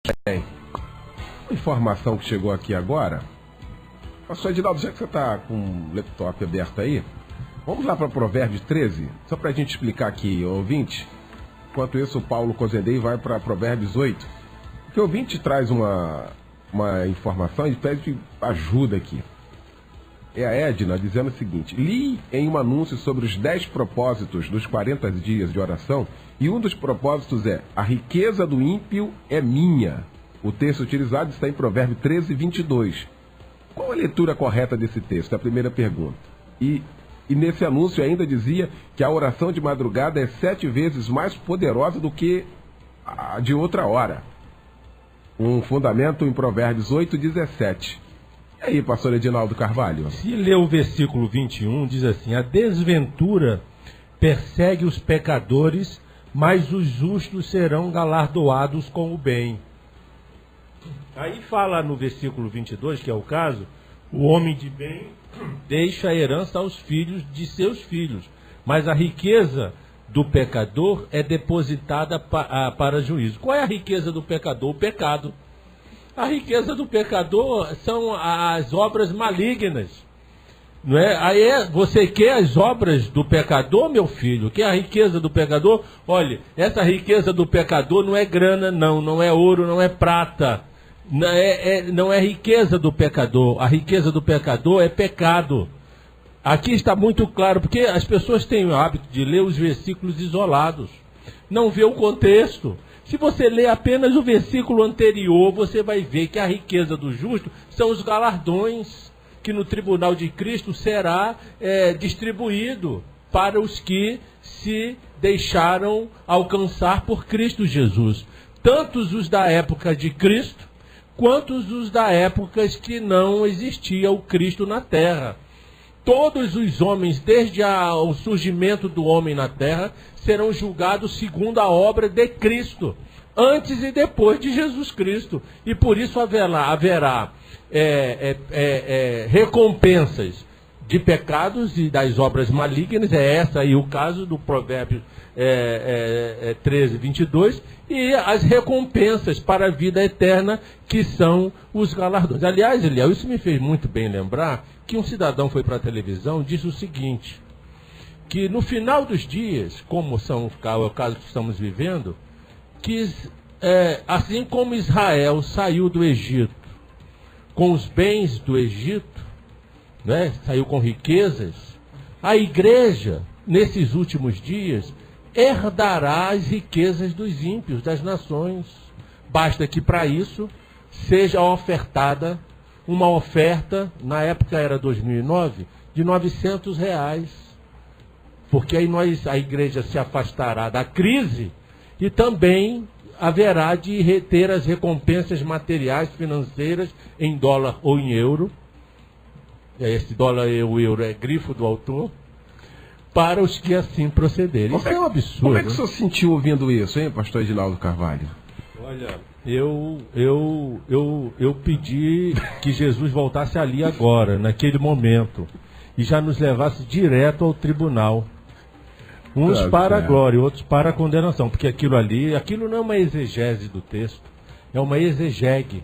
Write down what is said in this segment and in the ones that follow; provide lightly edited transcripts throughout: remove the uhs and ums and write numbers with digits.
Bem, a informação que chegou aqui agora. Pastor Edinaldo, já que você está com o laptop aberto aí, vamos lá para Provérbios 13, só para a gente explicar aqui, ouvinte. Enquanto isso, o Paulo Cozendei vai para Provérbios 8. Porque o ouvinte traz uma informação e pede ajuda aqui. É a Edna dizendo o seguinte: li em um anúncio sobre os 10 propósitos dos 40 dias de oração, e um dos propósitos é: a riqueza do ímpio é minha. O texto utilizado está em Provérbios 13, 22. Qual a leitura correta desse texto? É a primeira pergunta. E nesse anúncio ainda dizia que a oração de madrugada é 7 vezes mais poderosa do que a de outra hora. Um fundamento em Provérbios 8, 17. E aí, pastor Edinaldo Carvalho? Se ler o versículo 21, diz assim: a desventura persegue os pecadores, mas os justos serão galardoados com o bem. Aí fala no versículo 22, que é o caso, o homem de bem deixa a herança aos filhos de seus filhos, mas a riqueza do pecador é depositada para juízo. Qual é a riqueza do pecador? O pecado. A riqueza do pecador são as obras malignas. Não é? Aí você quer as obras do pecador, meu filho? Quer a riqueza do pecador? Olha, essa riqueza do pecador não é grana, não é ouro, não é prata. Não é riqueza do pecador. A riqueza do pecador é pecado. Aqui está muito claro, porque as pessoas têm o hábito de ler os versículos isolados. Não vê o contexto. Se você ler apenas o versículo anterior, você vai ver que a riqueza do justo são os galardões que no tribunal de Cristo será distribuído para os que se deixaram alcançar por Cristo Jesus. Tantos os da época de Cristo, quanto os da época que não existia o Cristo na terra. Todos os homens, desde o surgimento do homem na terra, serão julgados segundo a obra de Cristo, antes e depois de Jesus Cristo. E por isso haverá recompensas de pecados e das obras malignas. É essa aí o caso do Provérbios 13, 22. E as recompensas para a vida eterna, que são os galardões. Aliás, Eliel, isso me fez muito bem lembrar que um cidadão foi para a televisão e disse o seguinte: que no final dos dias, como é o caso que estamos vivendo, que assim como Israel saiu do Egito com os bens do Egito, né, saiu com riquezas, a igreja, nesses últimos dias, herdará as riquezas dos ímpios, das nações. Basta que para isso seja ofertada uma oferta, na época era 2009, de R$900. Porque aí a igreja se afastará da crise e também haverá de reter as recompensas materiais, financeiras, em dólar ou em euro. Esse dólar e o euro é grifo do autor, para os que assim procederem. Isso é um absurdo. Como é que o senhor sentiu ouvindo isso, hein, pastor Edinaldo Carvalho? Olha, eu pedi que Jesus voltasse ali agora, naquele momento, e já nos levasse direto ao tribunal. Uns para a glória, outros para a condenação, porque aquilo não é uma exegese do texto, é uma exegegue.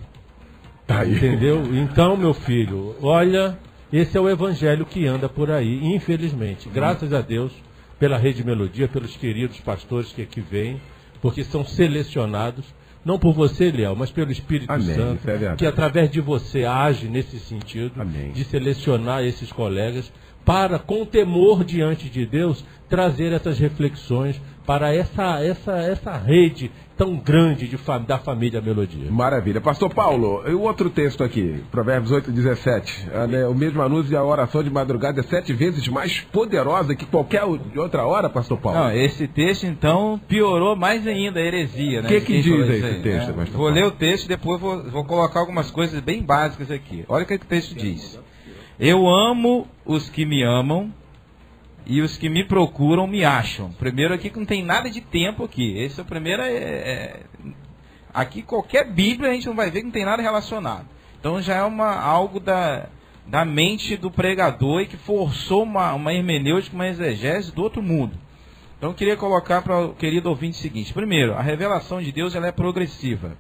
Entendeu? Então, meu filho, olha, esse é o evangelho que anda por aí, infelizmente. Graças a Deus, pela Rede Melodia, pelos queridos pastores que aqui vêm, porque são selecionados, não por você, Léo, mas pelo Espírito Santo, que através de você age nesse sentido, de selecionar esses colegas, para, com temor diante de Deus, trazer essas reflexões para essa rede tão grande da família Melodia. Maravilha. Pastor Paulo, e o outro texto aqui, Provérbios 8, 17. O mesmo anúncio, a oração de madrugada é 7 vezes mais poderosa que qualquer outra hora, pastor Paulo. Não, esse texto, então, piorou mais ainda a heresia, né? O que diz esse texto, pastor Vou ler o texto e depois vou colocar algumas coisas bem básicas aqui. Olha o que o texto diz. Eu amo os que me amam, e os que me procuram me acham. Primeiro aqui que não tem nada de tempo aqui. Esse é o primeiro. Aqui qualquer Bíblia a gente não vai ver que não tem nada relacionado. Então já é algo da mente do pregador e que forçou uma hermenêutica, uma exegese do outro mundo. Então eu queria colocar para o querido ouvinte o seguinte. Primeiro, a revelação de Deus ela é progressiva.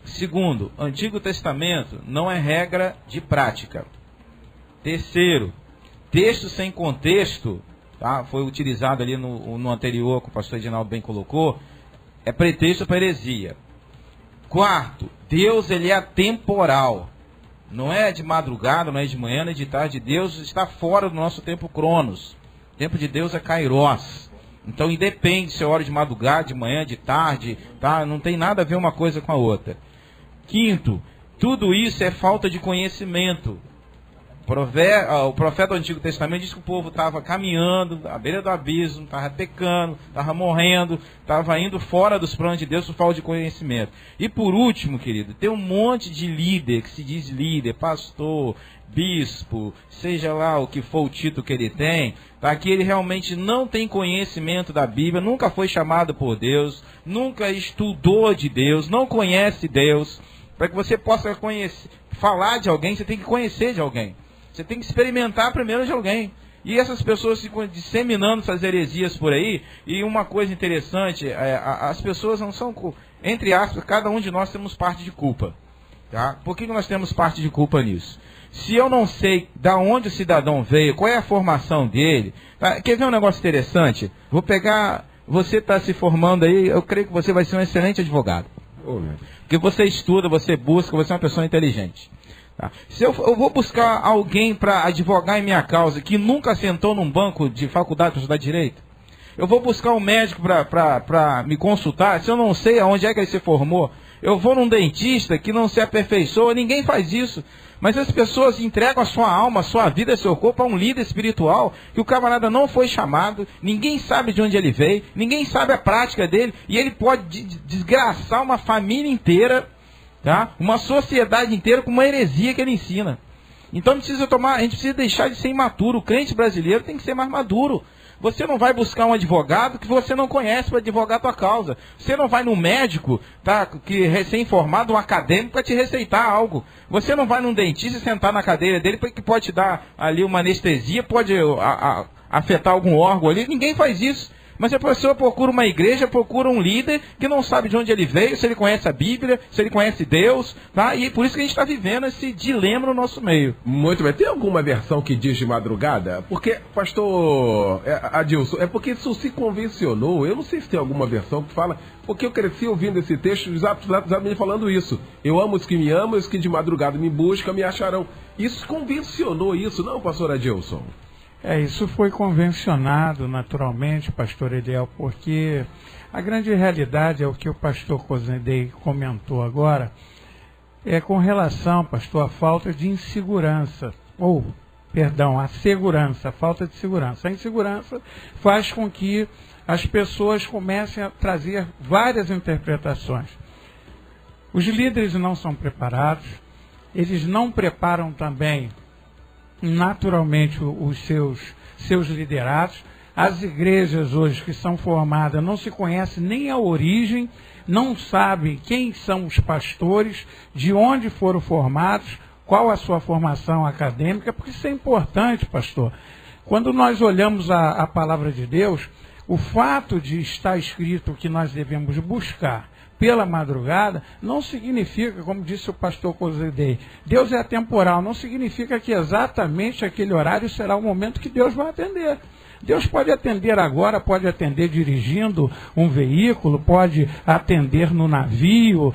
Segundo, Antigo Testamento não é regra de prática. Terceiro, texto sem contexto, tá? Foi utilizado ali no anterior, que o pastor Edinaldo bem colocou, é pretexto para heresia. Quarto, Deus ele é atemporal. Não é de madrugada, não é de manhã, não é de tarde. Deus está fora do nosso tempo cronos. O tempo de Deus é kairos. Então independe se é hora de madrugada, de manhã, de tarde, tá? Não tem nada a ver uma coisa com a outra. Quinto, tudo isso é falta de conhecimento. O profeta do Antigo Testamento diz que o povo estava caminhando à beira do abismo, estava pecando, estava morrendo, estava indo fora dos planos de Deus por falta de conhecimento. E por último, querido, tem um monte de líder que se diz líder, pastor, bispo, seja lá o que for o título que ele tem, tá? Que ele realmente não tem conhecimento da Bíblia, nunca foi chamado por Deus, nunca estudou de Deus, não conhece Deus. Para que você possa falar de alguém, você tem que conhecer de alguém. Você tem que experimentar primeiro de alguém. E essas pessoas ficam disseminando essas heresias por aí. E uma coisa interessante, as pessoas não são, entre aspas, cada um de nós temos parte de culpa. Tá? Por que nós temos parte de culpa nisso? Se eu não sei da onde o cidadão veio, qual é a formação dele... Tá? Quer ver um negócio interessante? Vou pegar... Você está se formando aí, eu creio que você vai ser um excelente advogado. Porque você estuda, você busca, você é uma pessoa inteligente. Tá? Se eu vou buscar alguém para advogar em minha causa que nunca sentou num banco de faculdade para estudar direito, eu vou buscar um médico para me consultar, se eu não sei aonde é que ele se formou, eu vou num dentista que não se aperfeiçoa, ninguém faz isso. Mas as pessoas entregam a sua alma, a sua vida, seu corpo a um líder espiritual, que o camarada não foi chamado, ninguém sabe de onde ele veio, ninguém sabe a prática dele, e ele pode desgraçar uma família inteira, tá? Uma sociedade inteira com uma heresia que ele ensina. Então a gente precisa deixar de ser imaturo. O crente brasileiro tem que ser mais maduro. Você não vai buscar um advogado que você não conhece para advogar a tua causa. Você não vai num médico, tá, que recém-formado, um acadêmico, para te receitar algo. Você não vai num dentista e sentar na cadeira dele, que pode te dar ali uma anestesia, pode afetar algum órgão ali. Ninguém faz isso. Mas a pessoa procura uma igreja, procura um líder que não sabe de onde ele veio, se ele conhece a Bíblia, se ele conhece Deus, tá? E por isso que a gente está vivendo esse dilema no nosso meio. Muito bem. Tem alguma versão que diz de madrugada? Porque, pastor Adilson, é porque isso se convencionou. Eu não sei se tem alguma versão que fala... Porque eu cresci ouvindo esse texto exatamente falando isso. Eu amo os que me amam, os que de madrugada me buscam, me acharão. Isso convencionou isso, não, pastor Adilson? Isso foi convencionado naturalmente, pastor Eliel, porque a grande realidade é o que o pastor Cosendei comentou agora, é com relação, pastor, à falta de insegurança, a segurança, a falta de segurança. A insegurança faz com que as pessoas comecem a trazer várias interpretações. Os líderes não são preparados, eles não preparam também naturalmente os seus liderados. As igrejas hoje que são formadas não se conhecem nem a origem, não sabem quem são os pastores, de onde foram formados, qual a sua formação acadêmica, porque isso é importante, pastor. Quando nós olhamos a palavra de Deus, o fato de estar escrito que nós devemos buscar pela madrugada, não significa, como disse o pastor Cosendei, Deus é atemporal, não significa que exatamente aquele horário será o momento que Deus vai atender. Deus pode atender agora, pode atender dirigindo um veículo, pode atender no navio,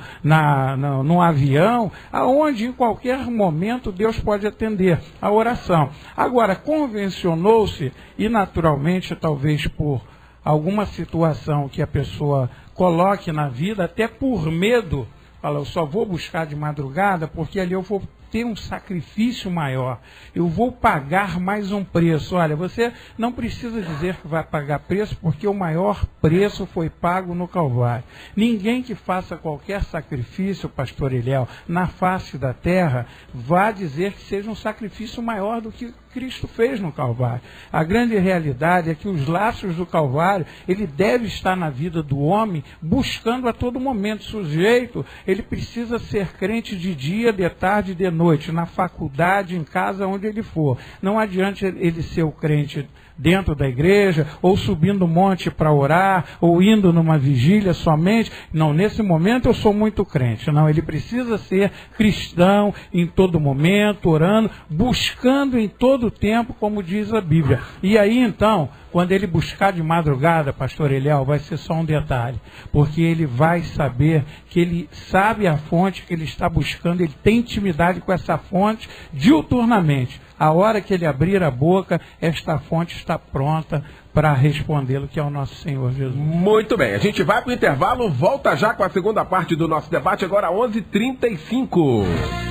no avião, aonde em qualquer momento Deus pode atender a oração. Agora, convencionou-se, e naturalmente talvez por alguma situação que a pessoa coloque na vida, até por medo, fala, eu só vou buscar de madrugada porque ali eu vou ter um sacrifício maior, eu vou pagar mais um preço. Olha, você não precisa dizer que vai pagar preço, porque o maior preço foi pago no Calvário. Ninguém que faça qualquer sacrifício, pastor Eliel, na face da terra, vá dizer que seja um sacrifício maior do que Cristo fez no Calvário. A grande realidade é que os laços do Calvário, ele deve estar na vida do homem, buscando a todo momento. O sujeito, ele precisa ser crente de dia, de tarde, de noite, noite, na faculdade, em casa, onde ele for. Não adianta ele ser o crente dentro da igreja, ou subindo um monte para orar, ou indo numa vigília somente. Não, nesse momento eu sou muito crente. Não, ele precisa ser cristão em todo momento, orando, buscando em todo tempo, como diz a Bíblia. E aí então, quando ele buscar de madrugada, pastor Eliel, vai ser só um detalhe, porque ele vai saber que ele sabe a fonte que ele está buscando, ele tem intimidade com essa fonte diuturnamente. A hora que ele abrir a boca, esta fonte está pronta para respondê-lo, que é o nosso Senhor Jesus. Muito bem, a gente vai para o intervalo, volta já com a segunda parte do nosso debate, agora 11h35.